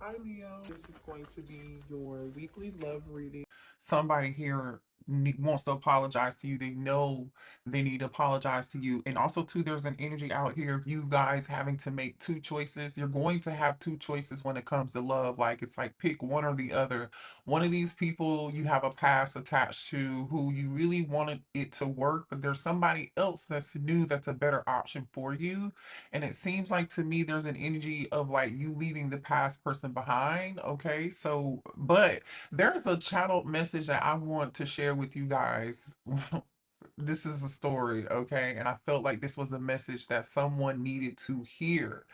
Hi, Leo. This is going to be your weekly love reading. Somebody here wants to apologize to you. They know they need to apologize to you. And also, too, there's an energy out here of you guys having to make two choices. You're going to have two choices when it comes to love. Like, it's like pick one or the other. One of these people you have a past attached to who you really wanted it to work, but there's somebody else that's new that's a better option for you. And it seems like to me there's an energy of like you leaving the past person behind. Okay. So, but there's a channeled message that I want to share with you guys. This is a story, okay? And I felt like this was a message that someone needed to hear.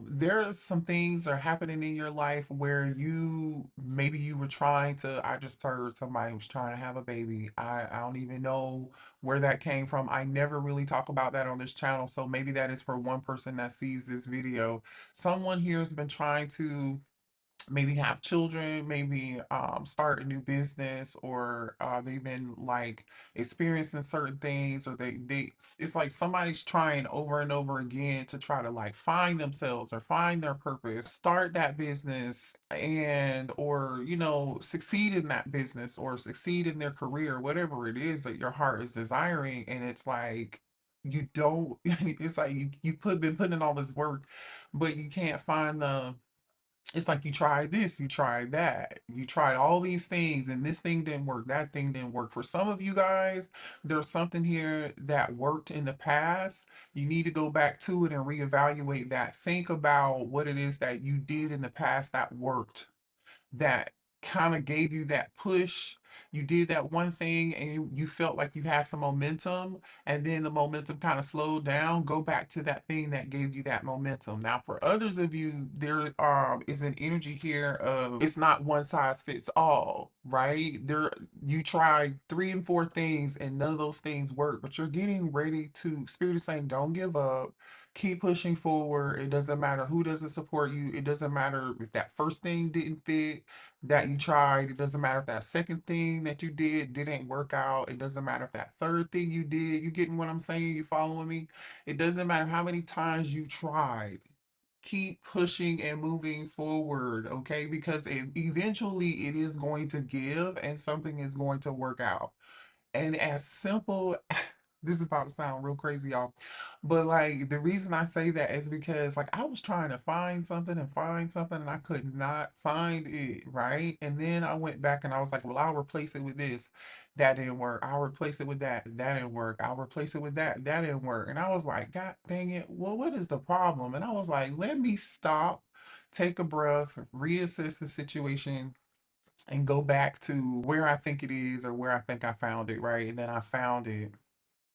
There are some things that are happening in your life where you maybe you were trying to. I just heard somebody was trying to have a baby. I don't even know where that came from. I never really talk about that on this channel, so maybe that is for one person that sees this video. Someone here has been trying to maybe have children, maybe start a new business, or they've been like experiencing certain things, or they it's like somebody's trying over and over again to try to like find themselves or find their purpose, start that business and or succeed in that business or succeed in their career, whatever it is that your heart is desiring. And it's like you don't it's like you been putting in all this work, but you can't find the it's like you tried this, you tried that, you tried all these things, and this thing didn't work, that thing didn't work. For some of you guys, there's something here that worked in the past. You need to go back to it and reevaluate that. Think about what it is that you did in the past that worked, that kind of gave you that push. You did that one thing and you felt like you had some momentum, and then the momentum kind of slowed down. Go back to that thing that gave you that momentum. Now, for others of you, there is an energy here of it's not one size fits all, right? There, you tried three and four things and none of those things work, but you're getting ready to. Spirit is saying, don't give up. Keep pushing forward. It doesn't matter who doesn't support you. It doesn't matter if that first thing didn't fit that you tried. It doesn't matter if that second thing that you did didn't work out. It doesn't matter if that third thing you did. You getting what I'm saying? You following me? It doesn't matter how many times you tried. Keep pushing and moving forward, okay? Because eventually it is going to give and something is going to work out. And as simple, this is about to sound real crazy, y'all. But like the reason I say that is because like I was trying to find something and I could not find it, right? And then I went back and I was like, well, I'll replace it with this. That didn't work. I'll replace it with that. That didn't work. I'll replace it with that. That didn't work. And I was like, God dang it. Well, what is the problem? And I was like, let me stop, take a breath, reassess the situation, and go back to where I think it is or where I think I found it, right? And then I found it.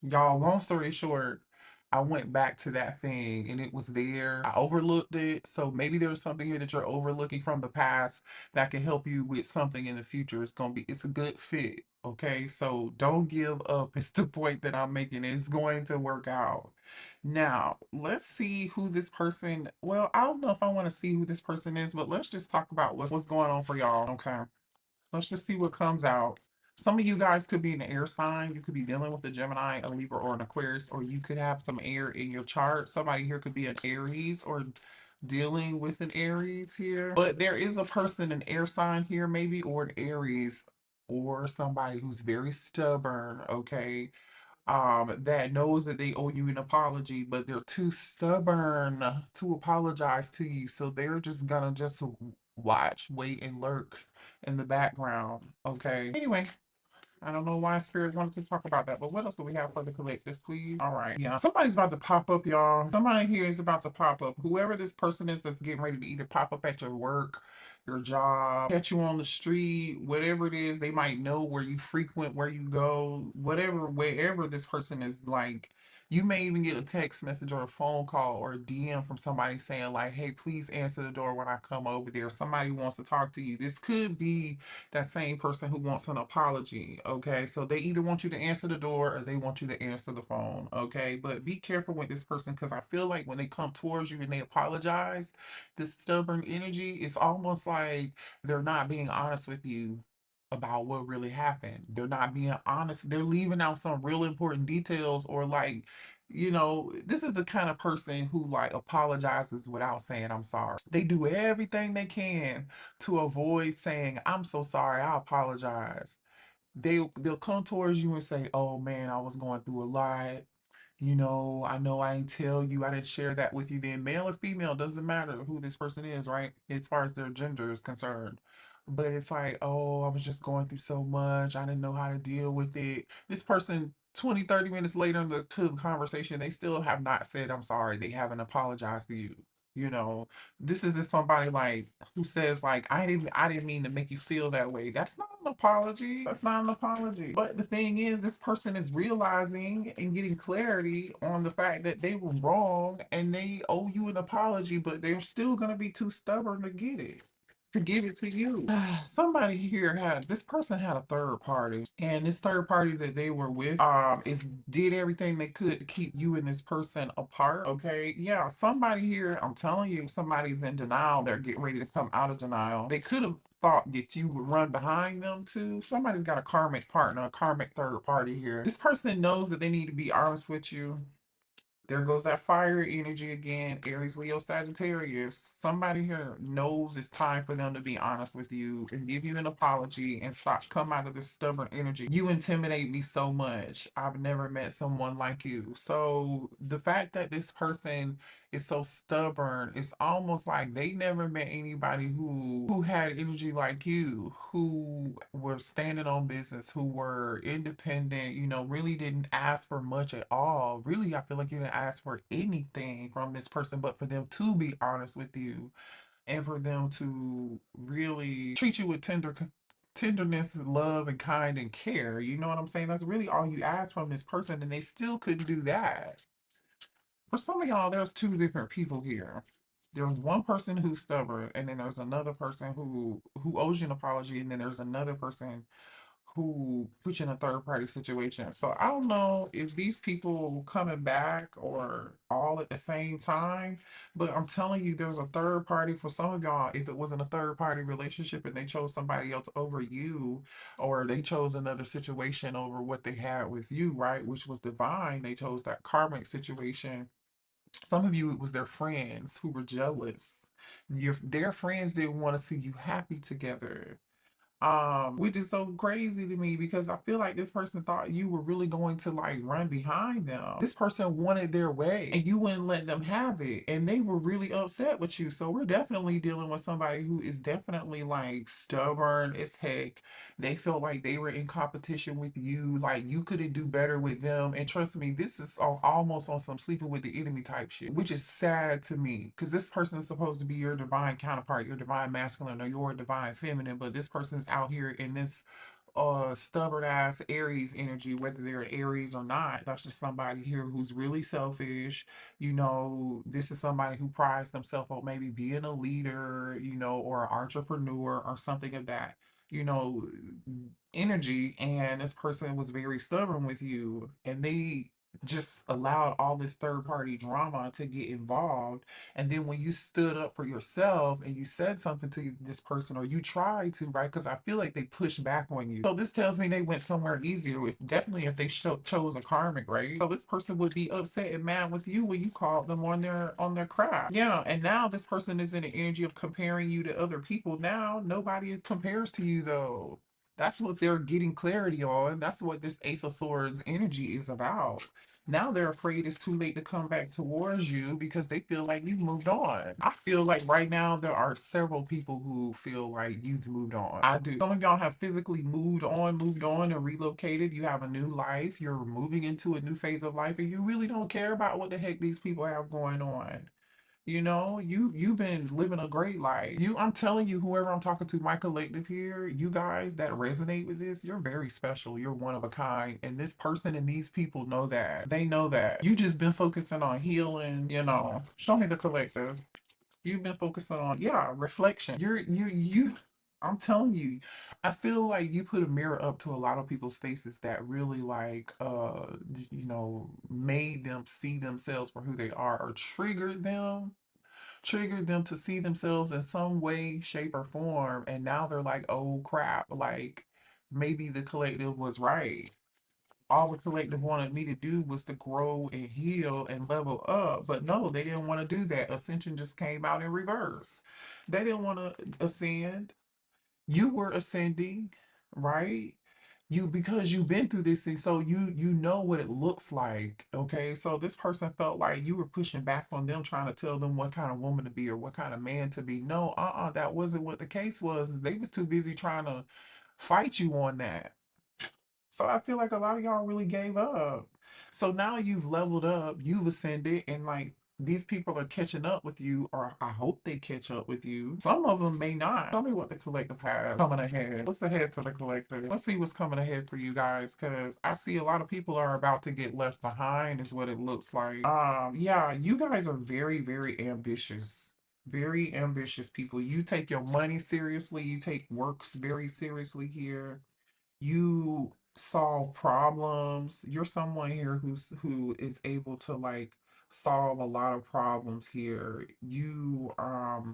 Y'all, long story short, I went back to that thing and it was there. I overlooked it. So maybe there's something here that you're overlooking from the past that can help you with something in the future. It's a good fit. Okay. So don't give up. It's the point that I'm making. It's going to work out. Now, let's see who this person, well, I don't know if I want to see who this person is, but let's just talk about what's going on for y'all. Okay. Let's just see what comes out. Some of you guys could be an air sign. You could be dealing with a Gemini, a Libra, or an Aquarius, or you could have some air in your chart. Somebody here could be an Aries or dealing with an Aries here. But there is a person, an air sign here, maybe, or an Aries, or somebody who's very stubborn, okay? That knows that they owe you an apology, but they're too stubborn to apologize to you. So they're just gonna just watch, wait, and lurk in the background. Okay. Anyway, I don't know why Spirit wanted to talk about that, but what else do we have for the collective, please? All right. Yeah. Somebody's about to pop up, y'all. Somebody here is about to pop up. Whoever this person is that's getting ready to either pop up at your work, your job, catch you on the street, whatever it is, they might know where you frequent, where you go, whatever, wherever this person is like. You may even get a text message or a phone call or a DM from somebody saying, like, hey, please answer the door when I come over there. Somebody wants to talk to you. This could be that same person who wants an apology. Okay. So they either want you to answer the door or they want you to answer the phone. Okay. But be careful with this person because I feel like when they come towards you and they apologize, this stubborn energy, it's almost like they're not being honest with you about what really happened. They're not being honest. They're leaving out some real important details, or like This is the kind of person who like apologizes without saying I'm sorry. They do everything they can to avoid saying I'm so sorry, I apologize. They'll come towards you and say, "Oh man, I was going through a lot. I know I ain't tell you, I didn't share that with you then." Male or female, doesn't matter who this person is, right? As far as their gender is concerned. But it's like, "Oh, I was just going through so much. I didn't know how to deal with it." This person, 20, 30 minutes later to the conversation, they still have not said, "I'm sorry." They haven't apologized to you. You know, this isn't somebody like who says like I didn't mean to make you feel that way. That's not an apology. That's not an apology. But the thing is, this person is realizing and getting clarity on the fact that they were wrong and they owe you an apology, but they're still gonna be too stubborn to get it. To give it to you. Somebody here had this person had a third party, and this third party that they were with is did everything they could to keep you and this person apart. Okay, yeah, somebody here, I'm telling you, somebody's in denial. They're getting ready to come out of denial. They could have thought that you would run behind them too. Somebody's got a karmic partner, a karmic third party here. This person knows that they need to be honest with you. There goes that fire energy again, Aries, Leo, Sagittarius. Somebody here knows it's time for them to be honest with you and give you an apology and stop come out of this stubborn energy. You intimidate me so much. I've never met someone like you. So the fact that this person is so stubborn, it's almost like they never met anybody who had energy like you, who were standing on business, who were independent, really didn't ask for much at all. Really, I feel like you didn't ask for anything from this person, but for them to be honest with you and for them to really treat you with tenderness, love, and kind and care. You know what I'm saying? That's really all you ask from this person, and they still couldn't do that. For some of y'all, there's two different people here. There's one person who's stubborn, and then there's another person who owes you an apology, and then there's another person who put you in a third party situation. So I don't know if these people coming back or all at the same time, but I'm telling you, there's a third party for some of y'all. If it wasn't a third party relationship and they chose somebody else over you, or they chose another situation over what they had with you, right? Which was divine. They chose that karmic situation. Some of you, it was their friends who were jealous. Their friends didn't want to see you happy together, which is so crazy to me because I feel like this person thought you were really going to like run behind them. This person wanted their way and you wouldn't let them have it, and they were really upset with you. So we're definitely dealing with somebody who is definitely like stubborn as heck. They felt like they were in competition with you, like you couldn't do better with them. And trust me, this is almost on some sleeping with the enemy type shit, which is sad to me because this person is supposed to be your divine counterpart, your divine masculine or your divine feminine, but this person's out here in this stubborn ass Aries energy, whether they're an Aries or not. That's just somebody here who's really selfish. This is somebody who prides themselves on maybe being a leader, or an entrepreneur or something of that, you know, energy. And this person was very stubborn with you, and they just allowed all this third party drama to get involved. And then when you stood up for yourself and you said something to this person, or you tried to, right? Because I feel like they pushed back on you. So this tells me they went somewhere easier with, definitely if they chose a karmic, right? So this person would be upset and mad with you when you called them on their crap. Yeah, and now this person is in the energy of comparing you to other people. Now nobody compares to you though. That's what they're getting clarity on. That's what this Ace of Swords energy is about. Now they're afraid it's too late to come back towards you because they feel like you've moved on. I feel like right now there are several people who feel like you've moved on. I do. Some of y'all have physically moved on, and relocated. You have a new life. You're moving into a new phase of life, and you really don't care about what the heck these people have going on. You've been living a great life. I'm telling you, whoever I'm talking to, my collective here, you guys that resonate with this, you're very special. You're one of a kind. And this person and these people know that. They know that. You just been focusing on healing, Show me the collective. You've been focusing on, yeah, reflection. I'm telling you, I feel like you put a mirror up to a lot of people's faces that really like made them see themselves for who they are, or triggered them to see themselves in some way, shape, or form. And now they're like, oh crap, like maybe the collective was right. all the collective wanted me to do was to grow and heal and level up. But no, they didn't want to do that. Ascension just came out in reverse. They didn't want to ascend. You were ascending, right? You, because you've been through this thing, so you know what it looks like. Okay, so this person felt like you were pushing back on them, trying to tell them what kind of woman to be or what kind of man to be. No, that wasn't what the case was. They was too busy trying to fight you on that. So I feel like a lot of y'all really gave up. So now you've leveled up, you've ascended, and like these people are catching up with you, or I hope they catch up with you. Some of them may not. Tell me what the collective has coming ahead. What's ahead for the collective? Let's see what's coming ahead for you guys, because I see a lot of people are about to get left behind, is what it looks like. Yeah, you guys are very, very ambitious. Very ambitious people. You take your money seriously, you take works very seriously here. You solve problems. You're someone here who is able to like solve a lot of problems here. You are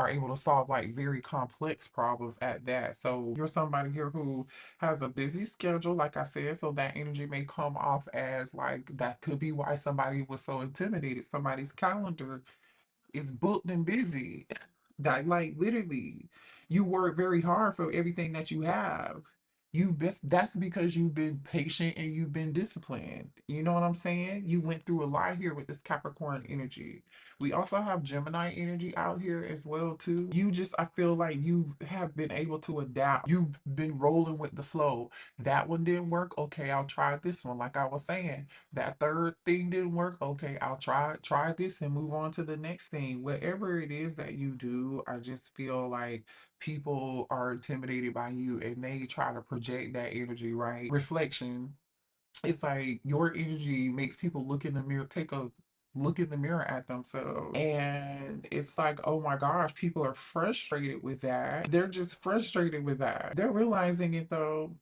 able to solve like very complex problems at that. So you're somebody here who has a busy schedule, like I said, so that energy may come off as like that could be why somebody was so intimidated. Somebody's calendar is booked and busy. That like literally, you work very hard for everything that you have. You've been, that's because you've been patient and you've been disciplined. You know what I'm saying? You went through a lot here with this Capricorn energy. We also have Gemini energy out here as well too. You just, I feel like you have been able to adapt. You've been rolling with the flow. That one didn't work. Okay, I'll try this one. Like I was saying, that third thing didn't work. Okay, I'll try this and move on to the next thing. Whatever it is that you do, I just feel like people are intimidated by you and they try to project that energy, right? Reflection, it's like your energy makes people look in the mirror, take a look in the mirror at themselves. And it's like, oh my gosh, people are frustrated with that. They're just frustrated with that. They're realizing it though.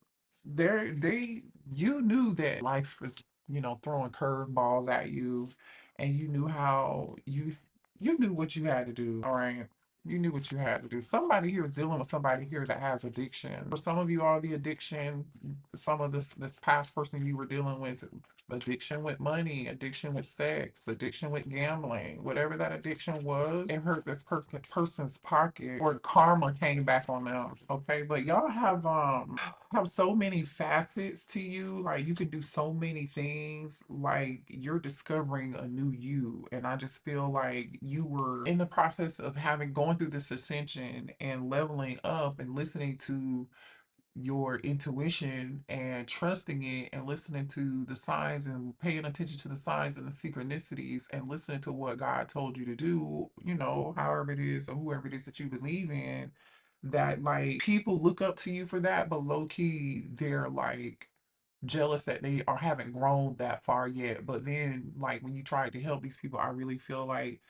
They you knew that life was, throwing curveballs at you, and you knew how you knew what you had to do. All right. You knew what you had to do. Somebody here is dealing with somebody here that has addiction. For some of you, all the addiction, some of this past person you were dealing with, addiction with money, addiction with sex, addiction with gambling, whatever that addiction was, it hurt this person's pocket, or karma came back on them. Okay, but y'all have so many facets to you. Like you could do so many things. Like you're discovering a new you. And I just feel like you were in the process of having going through this ascension and leveling up and listening to your intuition and trusting it and listening to the signs and paying attention to the signs and the synchronicities and listening to what God told you to do, however it is or whoever it is that you believe in, that like people look up to you for that, but low key they're like jealous that they are haven't grown that far yet. But then like when you try to help these people, I really feel like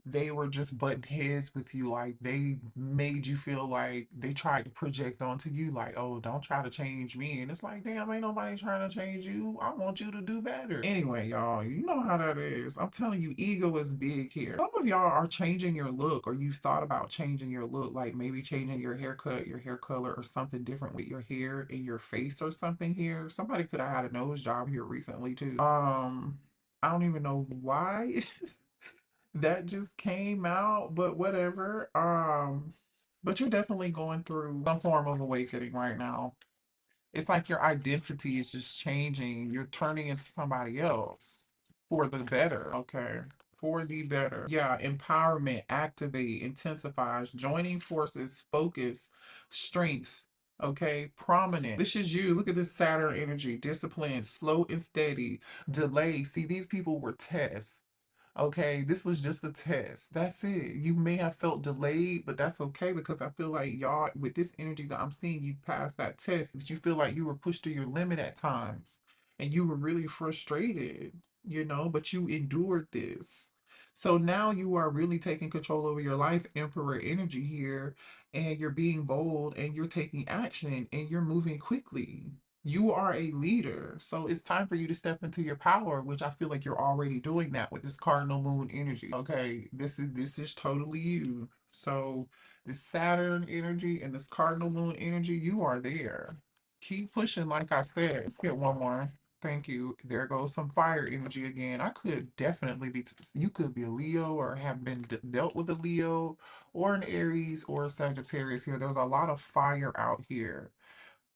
they were just butting heads with you. Like they made you feel like they tried to project onto you, like, oh, don't try to change me. And it's like, damn, ain't nobody trying to change you. I want you to do better. Anyway, y'all, you know how that is. I'm telling you, ego is big here. Some of y'all are changing your look, or you've thought about changing your look, like maybe changing your haircut, your hair color, or something different with your hair and your face or something here. Somebody could have had a nose job here recently too. I don't even know why. That just came out, but whatever. But you're definitely going through some form of awakening right now. It's like your identity is just changing. You're turning into somebody else for the better. Okay. For the better. Yeah. Empowerment, activate, intensifies, joining forces, focus, strength. Okay. Prominent. This is you. Look at this Saturn energy. Discipline, slow and steady, delay. See, these people were tests. Okay, this was just a test. That's it. You may have felt delayed, but that's okay because I feel like y'all, with this energy that I'm seeing, you passed that test, but you feel like you were pushed to your limit at times and you were really frustrated, but you endured this. So now you are really taking control over your life, Emperor energy here, and you're being bold and you're taking action and you're moving quickly. You are a leader. So it's time for you to step into your power, which I feel like you're already doing that with this cardinal moon energy. Okay, this is totally you. So this Saturn energy and this cardinal moon energy, you are there. Keep pushing, like I said. Let's get one more. Thank you. There goes some fire energy again. I could definitely be, you could be a Leo or have been dealt with a Leo or an Aries or a Sagittarius here. There's a lot of fire out here.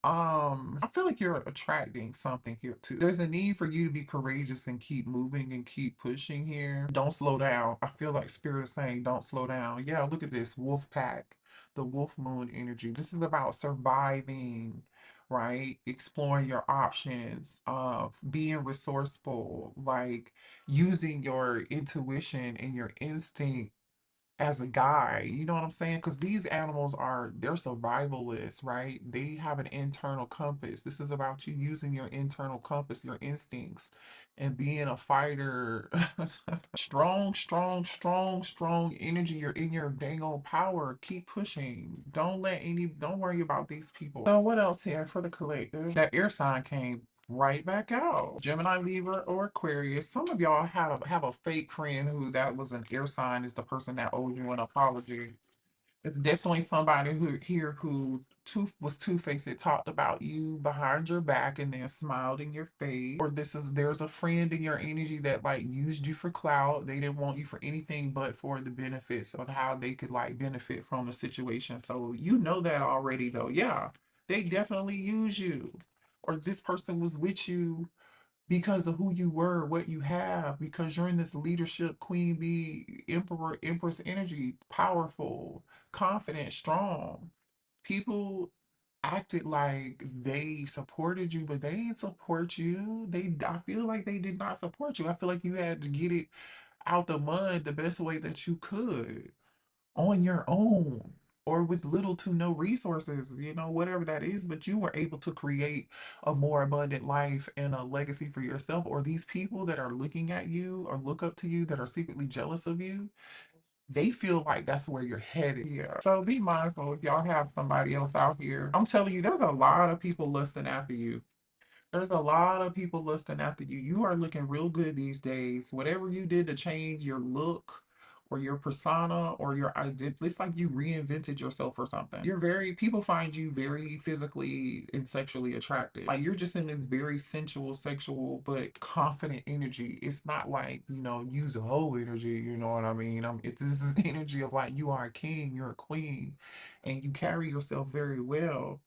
I feel like you're attracting something here too. There's a need for you to be courageous and keep moving and keep pushing here. Don't slow down. I feel like spirit is saying don't slow down. Yeah, look at this wolf pack, the wolf moon energy. This is about surviving, right? Exploring your options, being resourceful, like using your intuition and your instinct as a guy, you know what I'm saying? Because these animals are, they're survivalists, right? They have an internal compass. This is about you using your internal compass, your instincts, and being a fighter. Strong, strong, strong, strong energy. You're in your dang old power. Keep pushing. Don't worry about these people. So what else here for the collective? That air sign came right back out. Gemini, Libra, or Aquarius. Some of y'all have a fake friend who that was an air sign is the person that owed you an apology. It's definitely somebody who here who was two-faced. It talked about you behind your back and then smiled in your face. Or there's a friend in your energy that like used you for clout. They didn't want you for anything but for the benefits on how they could like benefit from the situation. So you know that already though. Yeah, they definitely use you. Or this person was with you because of who you were, what you have, because you're in this leadership, queen bee, emperor, empress energy, powerful, confident, strong. People acted like they supported you, but they didn't support you. I feel like they did not support you. I feel like you had to get it out the mud the best way that you could on your own or with little to no resources, whatever that is, but you were able to create a more abundant life and a legacy for yourself. Or these people that are looking at you or look up to you that are secretly jealous of you, they feel like that's where you're headed here. So be mindful if y'all have somebody else out here. I'm telling you, there's a lot of people lusting after you. There's a lot of people lusting after you. You are looking real good these days. Whatever you did to change your look or your persona or your identity, it's like you reinvented yourself or something. People find you very physically and sexually attractive. Like you're just in this very sensual, sexual, but confident energy. It's not like, use a whole energy, you know what I mean? This is energy of like you are a king, you're a queen, and you carry yourself very well.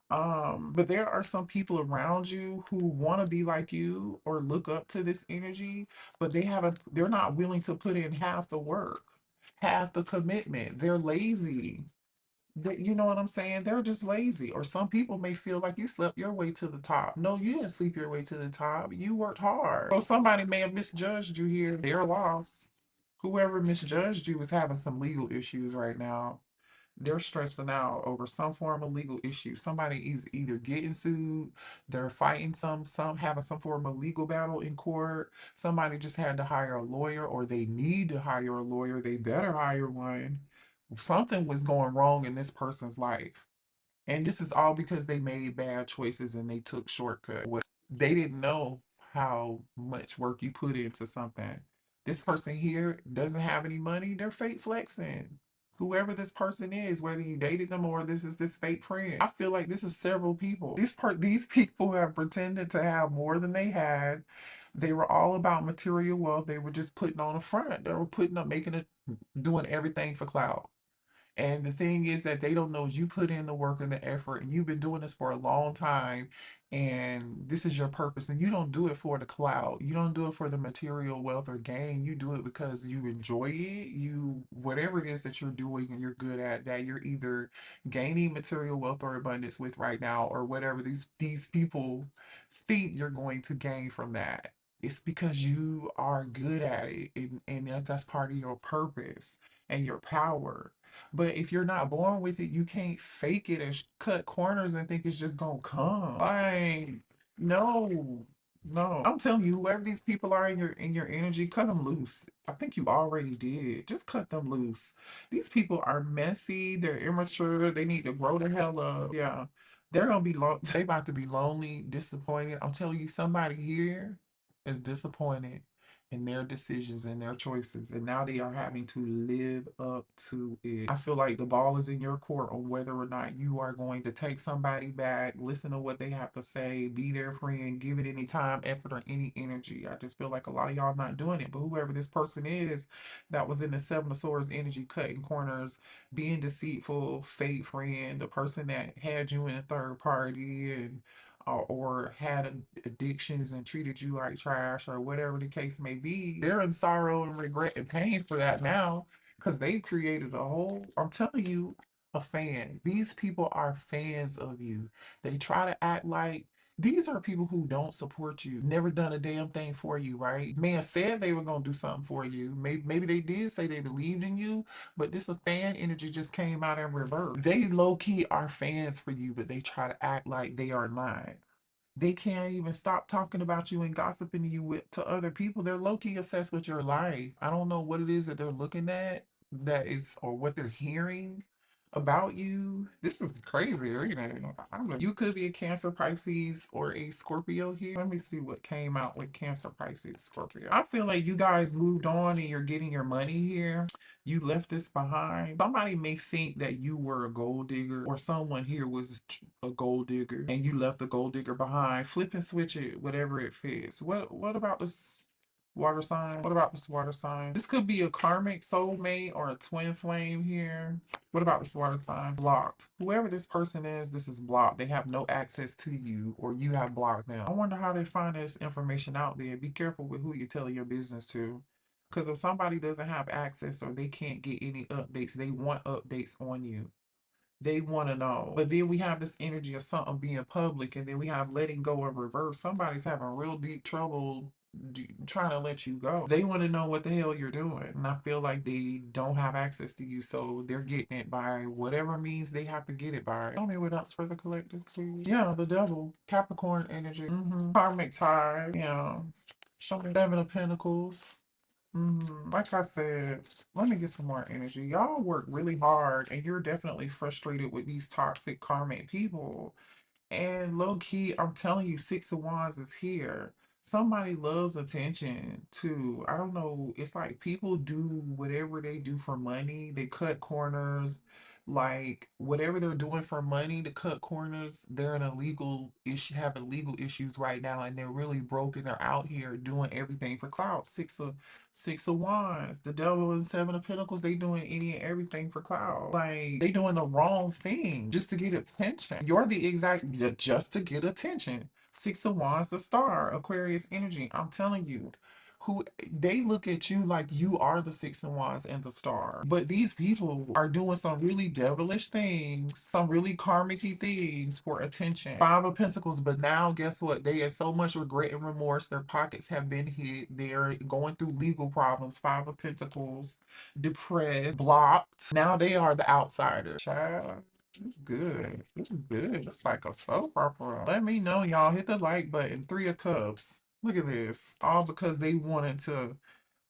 But there are some people around you who want to be like you or look up to this energy, but they're not willing to put in half the work, half the commitment. They're lazy. You know what I'm saying? They're just lazy. Or some people may feel like you slept your way to the top. No, you didn't sleep your way to the top. You worked hard. So somebody may have misjudged you here. Their loss. Whoever misjudged you is having some legal issues right now. They're stressing out over some form of legal issue. Somebody is either getting sued, they're fighting some having some form of legal battle in court. Somebody just had to hire a lawyer, or they need to hire a lawyer. They better hire one. Something was going wrong in this person's life. And this is all because they made bad choices and they took shortcuts. They didn't know how much work you put into something. This person here doesn't have any money, they're fake flexing. Whoever this person is, whether you dated them or this is this fake friend. I feel like this is several people. These people have pretended to have more than they had. They were all about material wealth. They were just putting on a front. They were putting up, making it, doing everything for clout. And the thing is that they don't know is you put in the work and the effort, and you've been doing this for a long time, and this is your purpose. And you don't do it for the clout. You don't do it for the material wealth or gain. You do it because you enjoy it. Whatever it is that you're doing and you're good at, that you're either gaining material wealth or abundance with right now, or whatever these people think you're going to gain from that. It's because you are good at it, and that's part of your purpose and your power. But if you're not born with it, you can't fake it and cut corners and think it's just gonna come. Like, no, no. I'm telling you, whoever these people are in your energy, cut them loose. I think you already did. Just cut them loose. These people are messy. They're immature. They need to grow the hell up. Yeah, they're gonna be they about to be lonely, disappointed. I'm telling you, somebody here is disappointed. and their decisions and their choices, and now they are having to live up to it. I feel like the ball is in your court on whether or not you are going to take somebody back, listen to what they have to say, be their friend, give it any time, effort, or any energy. I just feel like a lot of y'all not doing it. But whoever this person is that was in the Seven of Swords energy, cutting corners, being deceitful, fake friend, the person that had you in a third party, and or had addictions and treated you like trash, or whatever the case may be, they're in sorrow and regret and pain for that now, because they've created a whole, I'm telling you, a fan. These people are fans of you. They try to act like these are people who don't support you, never done a damn thing for you, right? Man said they were gonna do something for you. Maybe they did say they believed in you, but this a fan energy just came out in reverse. They low key are fans for you, but they try to act like they are not. They can't even stop talking about you and gossiping to you to other people. They're low key obsessed with your life. I don't know what it is that they're looking at that is, or what they're hearing about you. This is crazy, you know. I don't know. You could be a Cancer, Pisces, or a Scorpio here. Let me see what came out with Cancer, Pisces, Scorpio. I feel like you guys moved on and you're getting your money here. You left this behind. Somebody may think that you were a gold digger, or someone here was a gold digger and you left the gold digger behind. Flip and switch it, whatever it fits. What about this water sign? What about this water sign? This could be a karmic soulmate or a twin flame here. What about this water sign? Blocked. Whoever this person is, this is blocked. They have no access to you, or you have blocked them. I wonder how they find this information out there. Be careful with who you're telling your business to. Because if somebody doesn't have access or they can't get any updates, they want updates on you. They want to know. But then we have this energy of something being public, and then we have letting go in reverse. Somebody's having real deep trouble trying to let you go. They want to know what the hell you're doing. And I feel like they don't have access to you, so they're getting it by whatever means they have to get it by. Tell me what else for the collective, please. Yeah, the devil. Capricorn energy. Karmic tie. Yeah. Show me Seven of Pentacles. Like I said, let me get some more energy. Y'all work really hard, and you're definitely frustrated with these toxic karmic people. And low key, I'm telling you, Six of Wands is here. Somebody loves attention too. I don't know. It's like people do whatever they do for money. They cut corners. Like whatever they're doing for money to cut corners, they're in a legal issue, having legal issues right now, and they're really broken. They're out here doing everything for clout. Six of Wands, the Devil and Seven of Pentacles. They doing any and everything for clout. Like they doing the wrong thing just to get attention. You're the exact just to get attention. Six of Wands, the Star, Aquarius energy. I'm telling you, who they look at you like you are the Six of Wands and the Star. But these people are doing some really devilish things, some really karmic-y things for attention. Five of Pentacles, but now guess what? They have so much regret and remorse. Their pockets have been hit. They're going through legal problems. Five of Pentacles, depressed, blocked. Now they are the outsider. Child. It's good. This is good. It's like a soap opera. Let me know, y'all. Hit the like button. Three of Cups. Look at this. All because they wanted to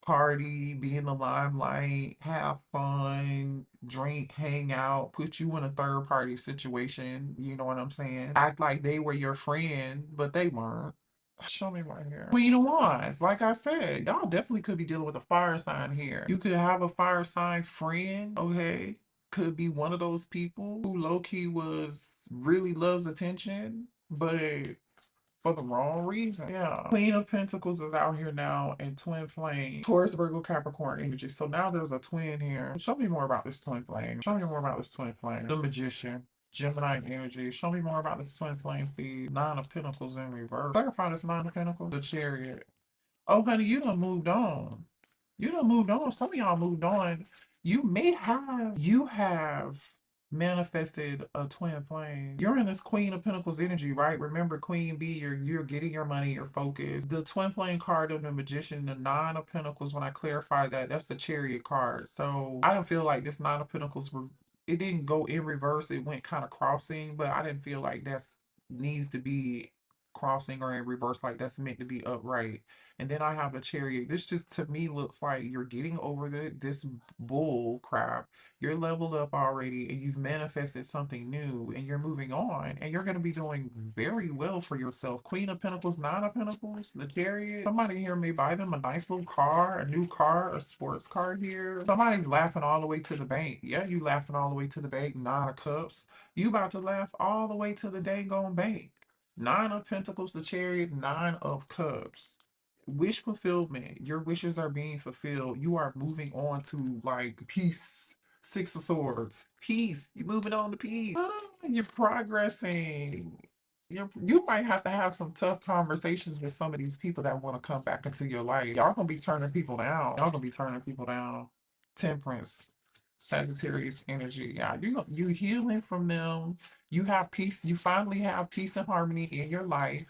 party, be in the limelight, have fun, drink, hang out, put you in a third party situation. You know what I'm saying? Act like they were your friend, but they weren't. Show me right here. Queen of Wands. Like I said, y'all definitely could be dealing with a fire sign here. You could have a fire sign friend, okay? Could be one of those people who low key was really loves attention, but for the wrong reason. Yeah. Queen of Pentacles is out here now, and twin flame. Taurus, Virgo, Capricorn energy. So now there's a twin here. Show me more about this twin flame. Show me more about this twin flame. The Magician. Gemini energy. Show me more about this twin flame, please. Nine of Pentacles in reverse. Clarify this Nine of Pentacles. The Chariot. Oh, honey, you done moved on. You done moved on. Some of y'all moved on. You have manifested a twin flame. You're in this Queen of Pentacles energy, right? Remember, Queen B, you're getting your money, you're focused. The twin flame card of the Magician, the Nine of Pentacles, when I clarify that, that's the Chariot card. So I don't feel like this Nine of Pentacles it didn't go in reverse. It went kind of crossing, but I didn't feel like that's needs to be crossing or in reverse, like that's meant to be upright. And then I have the Chariot. This just to me looks like you're getting over this bull crap. You're leveled up already and you've manifested something new and you're moving on and you're going to be doing very well for yourself. Queen of Pentacles, Nine of Pentacles, the Chariot. Somebody here may buy them a nice little car, a new car, a sports car here. Somebody's laughing all the way to the bank. Yeah, you laughing all the way to the bank. Nine of Cups. You about to laugh all the way to the dang on bank. Nine of Pentacles, the Chariot, Nine of Cups. Wish fulfillment. Your wishes are being fulfilled. You are moving on to like peace. Six of Swords. Peace. You're moving on to peace. You're progressing. You might have to have some tough conversations with some of these people that want to come back into your life. Y'all gonna be turning people down. Y'all gonna be turning people down. Temperance. Sagittarius energy. Yeah, you healing from them. You have peace. You finally have peace and harmony in your life,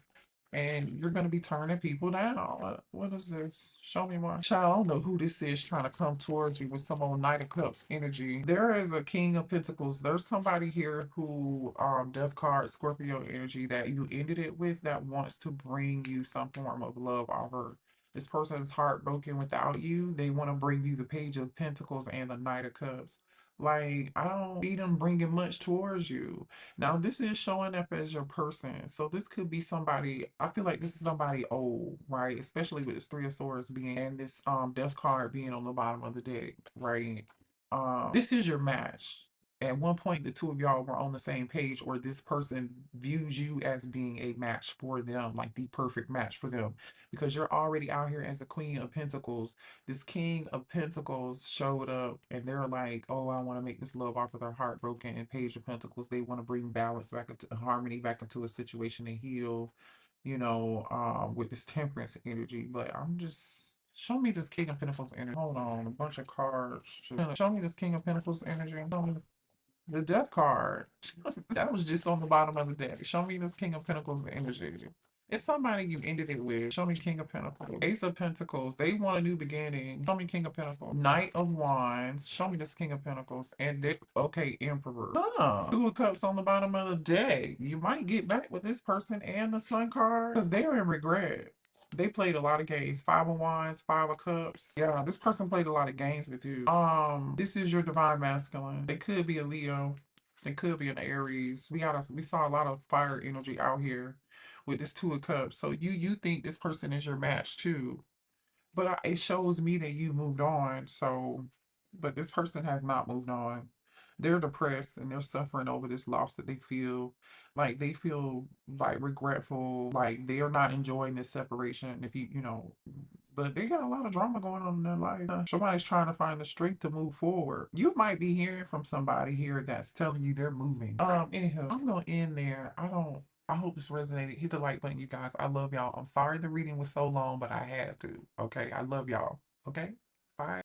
and you're gonna be turning people down. What is this? Show me more. Child, I don't know who this is trying to come towards you with some old Knight of Cups energy. There is a King of Pentacles. There's somebody here who, Death card, Scorpio energy that you ended it with that wants to bring you some form of love offer. This person is heartbroken without you. They want to bring you the Page of Pentacles and the Knight of Cups. Like, I don't see them bringing much towards you. Now, this is showing up as your person. So this could be somebody, I feel like this is somebody old, right? Especially with this Three of Swords being and this death card being on the bottom of the deck, right? This is your match. At one point, the two of y'all were on the same page, or this person views you as being a match for them, like the perfect match for them, because you're already out here as the Queen of Pentacles. This King of Pentacles showed up and they're like, oh, I want to make this love offer. They're heartbroken. And Page of Pentacles, they want to bring balance back into harmony, back into a situation and heal, with this temperance energy. But I'm just show me this King of Pentacles energy. Hold on, a bunch of cards. Show me this King of Pentacles energy. Show me the Death card. That was just on the bottom of the deck. Show me this King of Pentacles energy. It's somebody you ended it with. Show me King of Pentacles. Ace of Pentacles. They want a new beginning. Show me King of Pentacles. Knight of Wands. Show me this King of Pentacles. And they, okay, Emperor. Two of Cups on the bottom of the deck. You might get back with this person and the Sun card because they're in regret. They played a lot of games. Five of Wands, Five of Cups. Yeah, this person played a lot of games with you. This is your divine masculine. They could be a Leo. They could be an Aries. We saw a lot of fire energy out here with this Two of Cups. So you think this person is your match too. But it shows me that you moved on. So, but this person has not moved on. They're depressed and they're suffering over this loss that they feel like regretful, like they are not enjoying this separation. If but they got a lot of drama going on in their life. Somebody's trying to find the strength to move forward. You might be hearing from somebody here that's telling you they're moving. Anyhow, I'm gonna end there. I hope this resonated. Hit the like button, you guys. I love y'all. I'm sorry the reading was so long, but I had to. Okay. I love y'all. Okay. Bye.